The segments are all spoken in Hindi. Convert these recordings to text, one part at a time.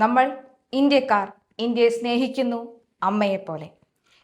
നമ്മൾ ഇന്ത്യക്കാർ ഇന്ത്യയെ സ്നേഹിക്കുന്നു അമ്മയെപ്പോലെ.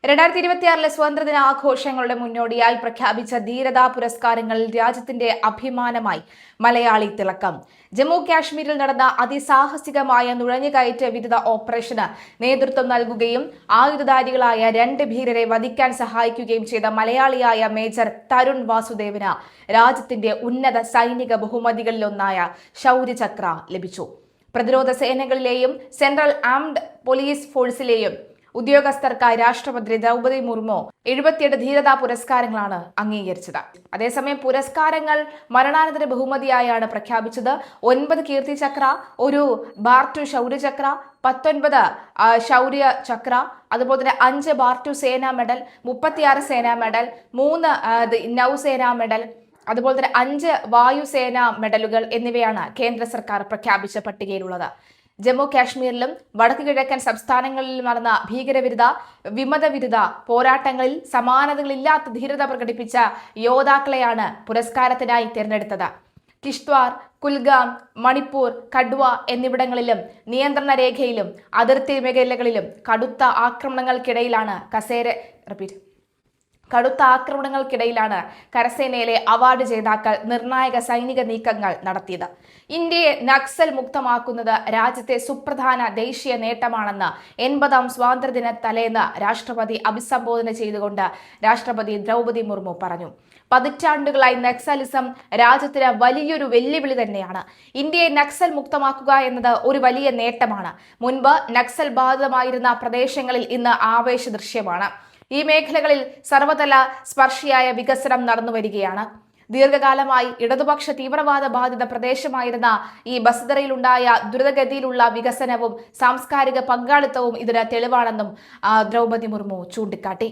2026 സ്വാതന്ത്ര്യദിന ആഘോഷങ്ങളുടെ മുന്നോടിയായി പ്രഖ്യാപിച്ച ധീരതാ പുരസ്കാരങ്ങളിൽ രാജ്യത്തിന്റെ അഭിമാനമായി മലയാളി തിളക്കം. ജമ്മു കാശ്മീരിൽ നടന്ന അതിസാഹസികമായ നുഴഞ്ഞുകയറ്റ വിരുദ്ധ ഓപ്പറേഷന് നേതൃത്വം നൽകുകയും ആയുധധാരികളായ 2 ഭീകരരെ വധിക്കാൻ സഹായിക്കുകയും ചെയ്ത മലയാളിയായ മേജർ തരുൺ വാസുദേവന് രാജ്യത്തിന്റെ ഉന്നത സൈനിക ബഹുമതികളിലൊന്നായ ശൗര്യചക്ര ലഭിച്ചു. പ്രതിരോധ സേനകളിലെയും സെൻട്രൽ ആംഡ് പോലീസ് ഫോഴ്സിലെയും ഉദ്യോഗസ്ഥർക്കായി രാഷ്ട്രപതി ദ്രൗപദി മുർമു 78 ധീരതാ പുരസ്കാരങ്ങളാണ് അംഗീകരിച്ചത്. അതേസമയം പുരസ്കാരങ്ങൾ മരണാനന്തര ബഹുമതിയായാണ് പ്രഖ്യാപിച്ചത്. 9 കീർത്തി ചക്ര, 1 ബാർ-2 ശൗര്യചക്ര, 19 ശൗര്യ ചക്ര, അതുപോലെ തന്നെ 5 ബാർ-2 സേനാ മെഡൽ, 36 സേനാ മെഡൽ, 3 നൌസേനാ മെഡൽ, അതുപോലെ തന്നെ 5 വായുസേനാ മെഡലുകൾ എന്നിവയാണ് കേന്ദ്ര സർക്കാർ പ്രഖ്യാപിച്ച പട്ടികയിലുള്ളത്. ജമ്മു കാശ്മീരിലും വടക്കു കിഴക്കൻ സംസ്ഥാനങ്ങളിലും നടന്ന ഭീകരവിരുദ്ധ വിമതവിരുദ്ധ പോരാട്ടങ്ങളിൽ സമാനതകളില്ലാത്ത ധീരത പ്രകടിപ്പിച്ച യോദ്ധാക്കളെയാണ് പുരസ്കാരത്തിനായി തിരഞ്ഞെടുത്തത്. കിഷ്ത്വാർ, കുൽഗാം, മണിപ്പൂർ, കഡ്വ എന്നിവിടങ്ങളിലും നിയന്ത്രണ രേഖയിലും അതിർത്തി മേഖലകളിലും കടുത്ത ആക്രമണങ്ങൾക്കിടയിലാണ് കരസേനയിലെ അവാർഡ് ജേതാക്കൾ നിർണായക സൈനിക നീക്കങ്ങൾ നടത്തിയത്. ഇന്ത്യയെ നക്സൽ മുക്തമാക്കുന്നത് രാജ്യത്തെ സുപ്രധാന ദേശീയ നേട്ടമാണെന്ന് 80ാം സ്വാതന്ത്ര്യദിന തലേന്ന് രാഷ്ട്രപതി അഭിസംബോധന ചെയ്തുകൊണ്ട് രാഷ്ട്രപതി ദ്രൗപദി മുർമു പറഞ്ഞു. പതിറ്റാണ്ടുകളായി നക്സലിസം രാജ്യത്തിന് വലിയൊരു വെല്ലുവിളി തന്നെയാണ്. ഇന്ത്യയെ നക്സൽ മുക്തമാക്കുക എന്നത് ഒരു വലിയ നേട്ടമാണ്. മുൻപ് നക്സൽ ബാധിതമായിരുന്ന പ്രദേശങ്ങളിൽ ഇന്ന് ആവേശ ദൃശ്യമാണ്. ഈ മേഖലകളിൽ സർവതല സ്പർശിയായ വികസനം നടന്നു വരികയാണ്. ദീർഘകാലമായി ഇടതുപക്ഷ തീവ്രവാദ ബാധിത പ്രദേശമായിരുന്ന ഈ ബസ്തറയിലുണ്ടായ ദ്രുതഗതിയിലുള്ള വികസനവും സാംസ്കാരിക പങ്കാളിത്തവും ഇതിന് തെളിവാണെന്നും ദ്രൗപദി മുർമു ചൂണ്ടിക്കാട്ടി.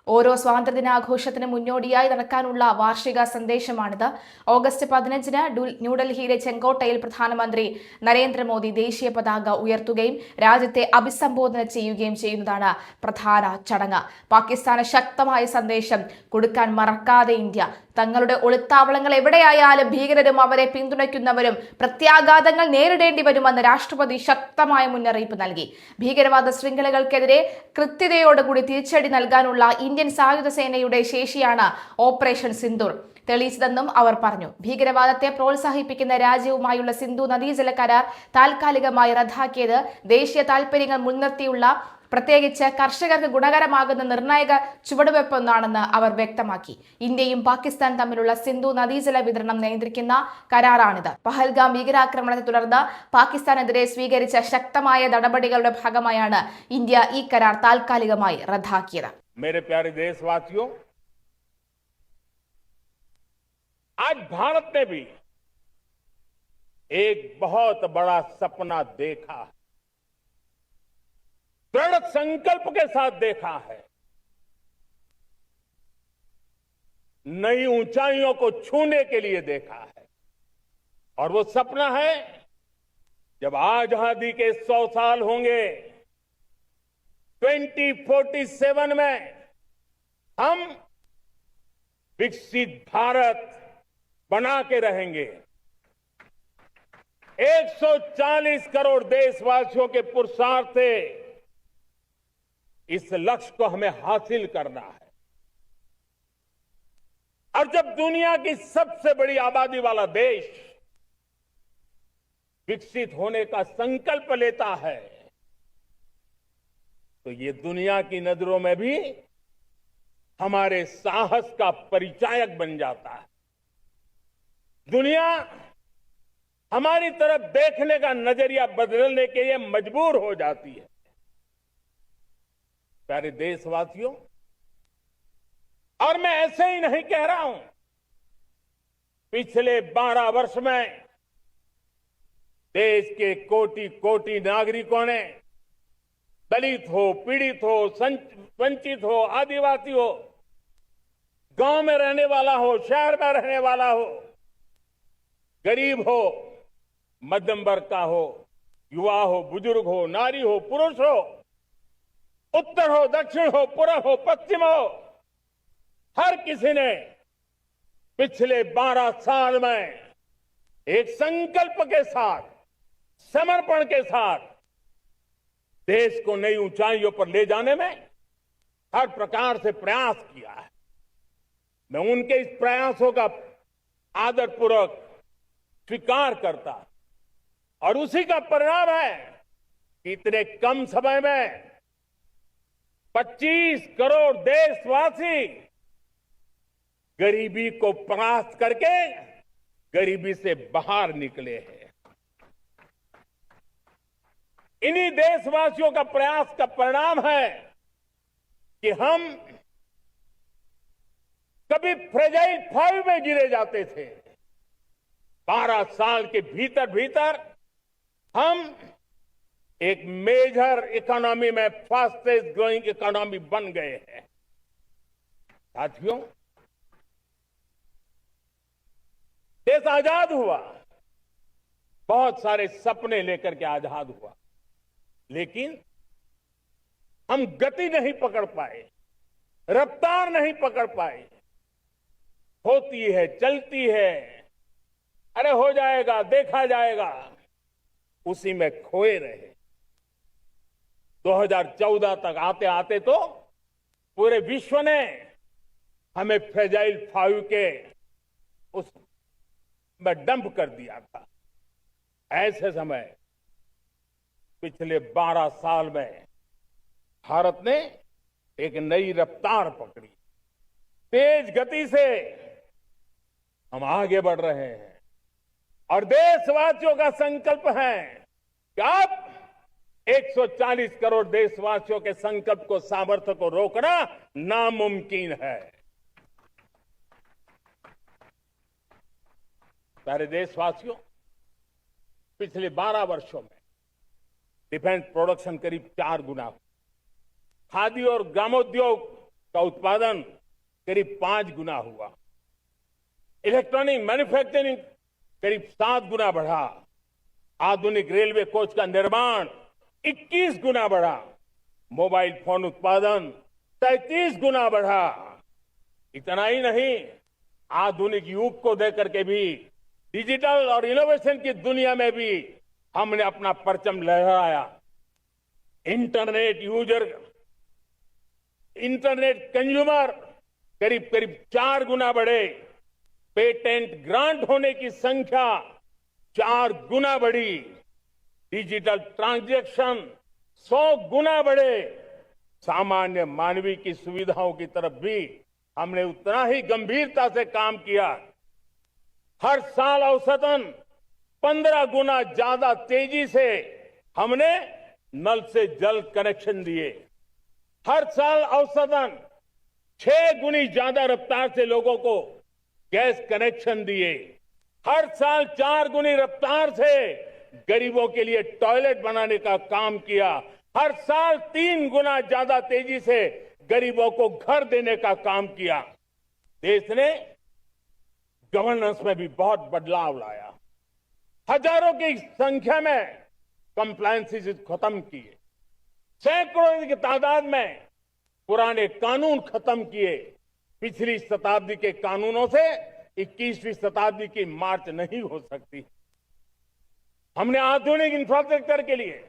ഓരോ സ്വാതന്ത്ര്യദിനാഘോഷത്തിന് മുന്നോടിയായി നടക്കാനുള്ള വാർഷിക സന്ദേശമാണിത്. ഓഗസ്റ്റ് 15-ന് ന്യൂഡൽഹിയിലെ ചെങ്കോട്ടയിൽ പ്രധാനമന്ത്രി നരേന്ദ്രമോദി ദേശീയ പതാക ഉയർത്തുകയും രാജ്യത്തെ അഭിസംബോധന ചെയ്യുകയും ചെയ്യുന്നതാണ് പ്രധാന ചടങ്ങ്. പാകിസ്ഥാന് ശക്തമായ സന്ദേശം കൊടുക്കാൻ മറക്കാതെ ഇന്ത്യ. തങ്ങളുടെ ഒളിത്താവളങ്ങൾ എവിടെയായാലും ഭീകരരും അവരെ പിന്തുണയ്ക്കുന്നവരും പ്രത്യാഘാതങ്ങൾ നേരിടേണ്ടി വരുമെന്ന് രാഷ്ട്രപതി ശക്തമായ മുന്നറിയിപ്പ് നൽകി. ഭീകരവാദ ശൃംഖലകൾക്കെതിരെ കൃത്യതയോടുകൂടി തിരിച്ചടി നൽകാനുള്ള ഇന്ത്യൻ സായുധ സേനയുടെ ശേഷിയാണ് ഓപ്പറേഷൻ സിന്ദൂർ തെളിയിച്ചതെന്നും അവർ പറഞ്ഞു. ഭീകരവാദത്തെ പ്രോത്സാഹിപ്പിക്കുന്ന രാജ്യവുമായുള്ള സിന്ധു നദീജല കരാർ താൽക്കാലികമായി റദ്ദാക്കിയത് ദേശീയ താൽപര്യങ്ങൾ മുൻനിർത്തിയുള്ള പ്രത്യേകിച്ച് കർഷകർക്ക് ഗുണകരമാകുന്ന നിർണായക ചുവടുവെപ്പൊന്നാണെന്ന് അവർ വ്യക്തമാക്കി. ഇന്ത്യയും പാകിസ്ഥാൻ തമ്മിലുള്ള സിന്ധു നദീജല വിതരണം നിയന്ത്രിക്കുന്ന കരാറാണിത്. പഹൽഗാം ഭീകരാക്രമണത്തെ തുടർന്ന് പാകിസ്ഥാനെതിരെ സ്വീകരിച്ച ശക്തമായ നടപടികളുടെ ഭാഗമായാണ് ഇന്ത്യ ഈ കരാർ താൽക്കാലികമായി റദ്ദാക്കിയത്. मेरे प्यारे देशवासियों, आज भारत ने भी एक बहुत बड़ा सपना देखा है, दृढ़ संकल्प के साथ देखा है, नई ऊंचाइयों को छूने के लिए देखा है। और वो सपना है जब आजादी के 100 साल होंगे, 2047 में हम विकसित भारत बना के रहेंगे। 140 करोड़ देशवासियों के पुरुषार्थ से इस लक्ष्य को हमें हासिल करना है। और जब दुनिया की सबसे बड़ी आबादी वाला देश विकसित होने का संकल्प लेता है तो ये दुनिया की नजरों में भी हमारे साहस का परिचायक बन जाता है। दुनिया हमारी तरफ देखने का नजरिया बदलने के लिए मजबूर हो जाती है। प्यारे देशवासियों, और मैं ऐसे ही नहीं कह रहा हूं। पिछले 12 वर्ष में देश के कोटि कोटि नागरिकों ने, दलित हो, पीड़ित हो, वंचित हो, आदिवासी हो, गांव में रहने वाला हो, शहर में रहने वाला हो, गरीब हो, मध्यम वर्ग का हो, युवा हो, बुजुर्ग हो, नारी हो, पुरुष हो, उत्तर हो, दक्षिण हो, पूर्व हो, पश्चिम हो, हर किसी ने पिछले 12 साल में एक संकल्प के साथ, समर्पण के साथ देश को नई ऊंचाइयों पर ले जाने में हर प्रकार से प्रयास किया है। मैं उनके इस प्रयासों का आदरपूर्वक स्वीकार करता और उसी का परिणाम है कि इतने कम समय में 25 करोड़ देशवासी गरीबी को परास्त करके गरीबी से बाहर निकले हैं। इन्हीं देशवासियों का प्रयास का परिणाम है कि हम कभी फ्रेजाइल 5 में गिरे जाते थे। 12 साल के भीतर भीतर हम एक मेजर इकोनॉमी में फास्टेस्ट ग्रोइंग इकोनॉमी बन गए हैं। साथियों, देश आजाद हुआ, बहुत सारे सपने लेकर के आजाद हुआ, लेकिन हम गति नहीं पकड़ पाए, रफ्तार नहीं पकड़ पाए। होती है, चलती है, अरे हो जाएगा, देखा जाएगा, उसी में खोए रहे। 2014 तक आते आते तो पूरे विश्व ने हमें फ्रेजाइल 5 के उस में डंप कर दिया था। ऐसे समय पिछले 12 साल में भारत ने एक नई रफ्तार पकड़ी, तेज गति से हम आगे बढ़ रहे हैं और देशवासियों का संकल्प है कि अब 140 करोड़ देशवासियों के संकल्प को, सामर्थ्य को रोकना नामुमकिन है। प्यारे देशवासियों, पिछले 12 वर्षों में डिफेंस प्रोडक्शन करीब 4 गुना हुआ, खादी और ग्रामोद्योग का उत्पादन करीब 5 गुना हुआ, इलेक्ट्रॉनिक मैन्युफैक्चरिंग करीब 7 गुना बढ़ा, आधुनिक रेलवे कोच का निर्माण 21 गुना बढ़ा, मोबाइल फोन उत्पादन 33 गुना बढ़ा। इतना ही नहीं, आधुनिक युग को देकर के भी डिजिटल और इनोवेशन की दुनिया में भी हमने अपना परचम लहराया। इंटरनेट कंज्यूमर करीब करीब 4 गुना बढ़े, पेटेंट ग्रांट होने की संख्या 4 गुना बढ़ी, डिजिटल ट्रांजैक्शन 100 गुना बढ़े। सामान्य मानवीय की सुविधाओं की तरफ भी हमने उतना ही गंभीरता से काम किया। हर साल औसतन 15 गुना ज्यादा तेजी से हमने नल से जल कनेक्शन दिए। हर साल औसतन 6 गुनी ज्यादा रफ्तार से लोगों को गैस कनेक्शन दिए। हर साल 4 गुनी रफ्तार से गरीबों के लिए टॉयलेट बनाने का काम किया। हर साल 3 गुना ज्यादा तेजी से गरीबों को घर देने का काम किया। देश ने गवर्नेंस में भी बहुत बदलाव लाया। हजारों की संख्या में कंप्लायंसेस खत्म किए, सैकड़ों की तादाद में पुराने कानून खत्म किए। पिछली शताब्दी के कानूनों से 21वीं शताब्दी की मार्च नहीं हो सकती। हमने आधुनिक इंफ्रास्ट्रक्चर के लिए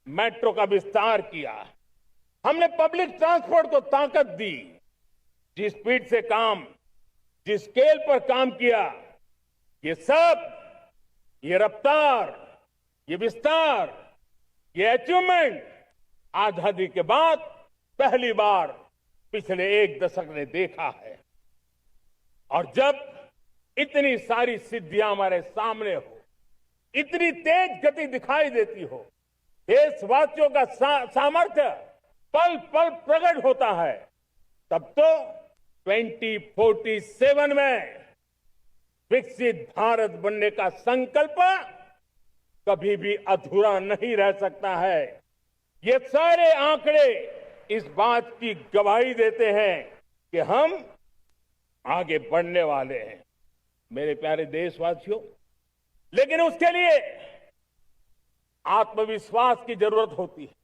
मेट्रो का विस्तार किया। हमने पब्लिक ट्रांसपोर्ट को ताकत दी। जिस स्पीड से काम, जिस स्केल पर काम किया, ये सब, ये रफ्तार, ये विस्तार, ये अचीवमेंट आजादी के बाद पहली बार पिछले 1 दशक ने देखा है। और जब इतनी सारी सिद्धियां हमारे सामने हो, इतनी तेज गति दिखाई देती हो, देशवासियों का सामर्थ्य पल पल प्रकट होता है, तब तो 2047 में विकसित भारत बनने का संकल्प कभी भी अधूरा नहीं रह सकता है। ये सारे आंकड़े इस बात की गवाही देते हैं कि हम आगे बढ़ने वाले हैं। मेरे प्यारे देशवासियों, लेकिन उसके लिए आत्मविश्वास की जरूरत होती है,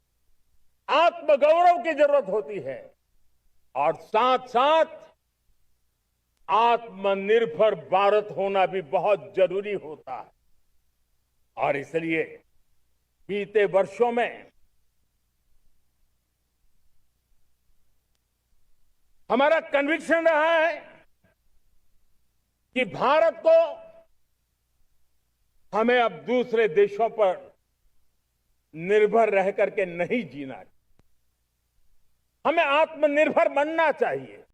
आत्मगौरव की जरूरत होती है और साथ साथ आत्मनिर्भर भारत होना भी बहुत जरूरी होता है। और इसलिए बीते वर्षों में हमारा कन्विक्शन रहा है कि भारत को हमें अब दूसरे देशों पर निर्भर रह करके नहीं जीना है, हमें आत्मनिर्भर बनना चाहिए।